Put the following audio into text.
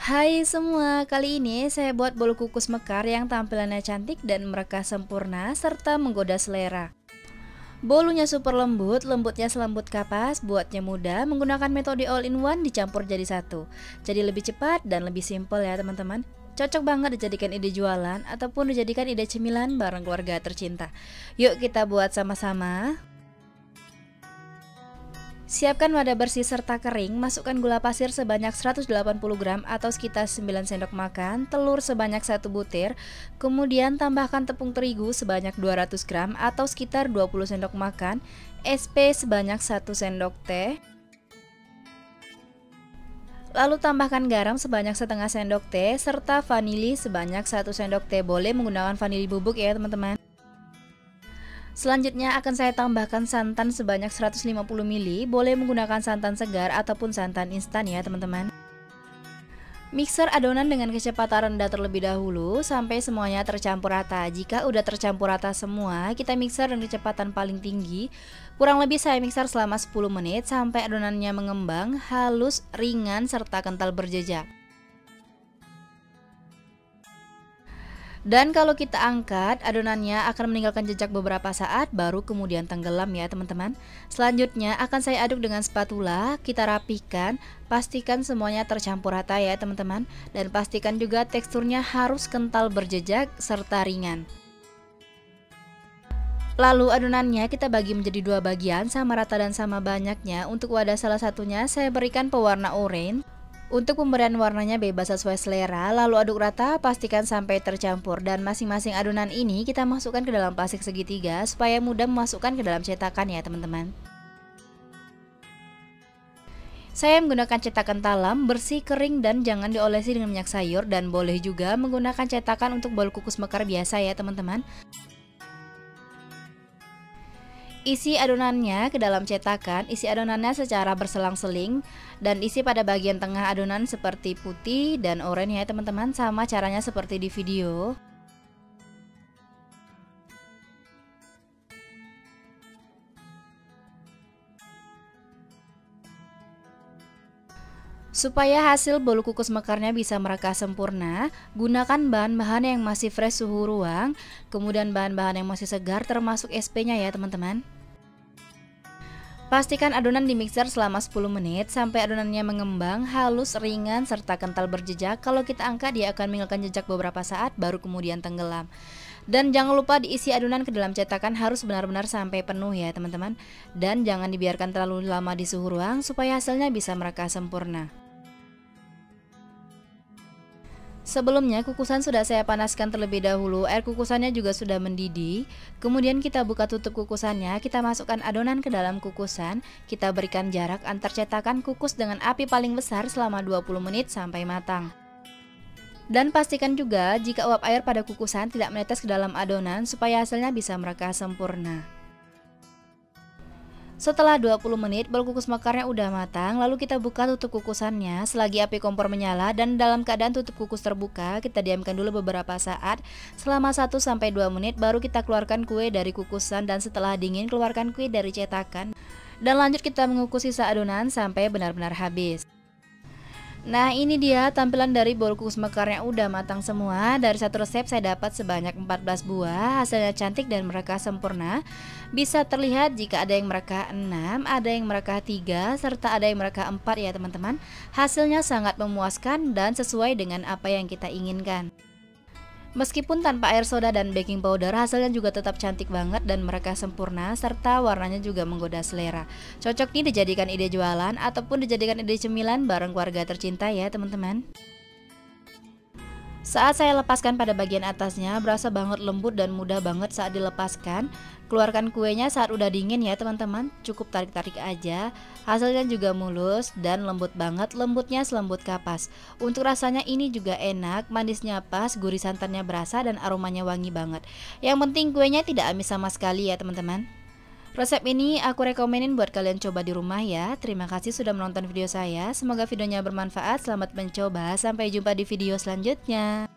Hai semua, kali ini saya buat bolu kukus mekar yang tampilannya cantik dan mereka sempurna serta menggoda selera. Bolunya super lembut, lembutnya selembut kapas, buatnya mudah, menggunakan metode all in one dicampur jadi satu. Jadi lebih cepat dan lebih simpel ya teman-teman. Cocok banget dijadikan ide jualan ataupun dijadikan ide cemilan bareng keluarga tercinta. Yuk kita buat sama-sama. Siapkan wadah bersih serta kering, masukkan gula pasir sebanyak 180 gram atau sekitar 9 sendok makan, telur sebanyak 1 butir, kemudian tambahkan tepung terigu sebanyak 200 gram atau sekitar 20 sendok makan, SP sebanyak 1 sendok teh, lalu tambahkan garam sebanyak setengah sendok teh, serta vanili sebanyak 1 sendok teh, boleh menggunakan vanili bubuk ya teman-teman. Selanjutnya akan saya tambahkan santan sebanyak 150 ml, boleh menggunakan santan segar ataupun santan instan ya teman-teman. Mixer adonan dengan kecepatan rendah terlebih dahulu sampai semuanya tercampur rata. Jika udah tercampur rata semua, kita mixer dengan kecepatan paling tinggi. Kurang lebih saya mixer selama 10 menit sampai adonannya mengembang, halus, ringan, serta kental berjejak. Dan kalau kita angkat, adonannya akan meninggalkan jejak beberapa saat baru kemudian tenggelam ya teman-teman. Selanjutnya akan saya aduk dengan spatula, kita rapihkan, pastikan semuanya tercampur rata ya teman-teman. Dan pastikan juga teksturnya harus kental berjejak serta ringan. Lalu adonannya kita bagi menjadi dua bagian sama rata dan sama banyaknya. Untuk wadah salah satunya saya berikan pewarna oranye. Untuk pemberian warnanya bebas sesuai selera, lalu aduk rata, pastikan sampai tercampur dan masing-masing adonan ini kita masukkan ke dalam plastik segitiga supaya mudah memasukkan ke dalam cetakan ya teman-teman. Saya menggunakan cetakan talam, bersih, kering dan jangan diolesi dengan minyak sayur dan boleh juga menggunakan cetakan untuk bolu kukus mekar biasa ya teman-teman. Isi adonannya ke dalam cetakan, isi adonannya secara berselang-seling dan isi pada bagian tengah adonan seperti putih dan oranye ya teman-teman, sama caranya seperti di video. Supaya hasil bolu kukus mekarnya bisa mereka sempurna, gunakan bahan-bahan yang masih fresh suhu ruang, kemudian bahan-bahan yang masih segar termasuk SP-nya ya teman-teman. Pastikan adonan di mixer selama 10 menit sampai adonannya mengembang, halus, ringan, serta kental berjejak. Kalau kita angkat dia akan meninggalkan jejak beberapa saat baru kemudian tenggelam. Dan jangan lupa diisi adonan ke dalam cetakan harus benar-benar sampai penuh ya teman-teman. Dan jangan dibiarkan terlalu lama di suhu ruang supaya hasilnya bisa mereka sempurna. Sebelumnya kukusan sudah saya panaskan terlebih dahulu, air kukusannya juga sudah mendidih. Kemudian kita buka tutup kukusannya, kita masukkan adonan ke dalam kukusan. Kita berikan jarak antar cetakan, kukus dengan api paling besar selama 20 menit sampai matang. Dan pastikan juga jika uap air pada kukusan tidak menetes ke dalam adonan supaya hasilnya bisa mereka sempurna. Setelah 20 menit bolu kukus mekarnya udah matang, lalu kita buka tutup kukusannya selagi api kompor menyala dan dalam keadaan tutup kukus terbuka, kita diamkan dulu beberapa saat selama 1-2 menit baru kita keluarkan kue dari kukusan dan setelah dingin keluarkan kue dari cetakan dan lanjut kita mengukus sisa adonan sampai benar-benar habis. Nah ini dia tampilan dari bolu kukus mekarnya udah matang semua. Dari satu resep saya dapat sebanyak 14 buah. Hasilnya cantik dan mereka sempurna. Bisa terlihat jika ada yang mereka 6, ada yang mereka 3, serta ada yang mereka 4 ya teman-teman. Hasilnya sangat memuaskan dan sesuai dengan apa yang kita inginkan. Meskipun tanpa air soda dan baking powder, hasilnya juga tetap cantik banget dan mereka sempurna serta warnanya juga menggoda selera. Cocok nih dijadikan ide jualan ataupun dijadikan ide cemilan bareng keluarga tercinta ya teman-teman. Saat saya lepaskan pada bagian atasnya, berasa banget lembut dan mudah banget saat dilepaskan. Keluarkan kuenya saat udah dingin ya teman-teman, cukup tarik-tarik aja. Hasilnya juga mulus dan lembut banget, lembutnya selembut kapas. Untuk rasanya ini juga enak, manisnya pas, gurih santannya berasa dan aromanya wangi banget. Yang penting kuenya tidak amis sama sekali ya teman-teman. Resep ini aku rekomenin buat kalian coba di rumah ya. Terima kasih sudah menonton video saya. Semoga videonya bermanfaat. Selamat mencoba. Sampai jumpa di video selanjutnya.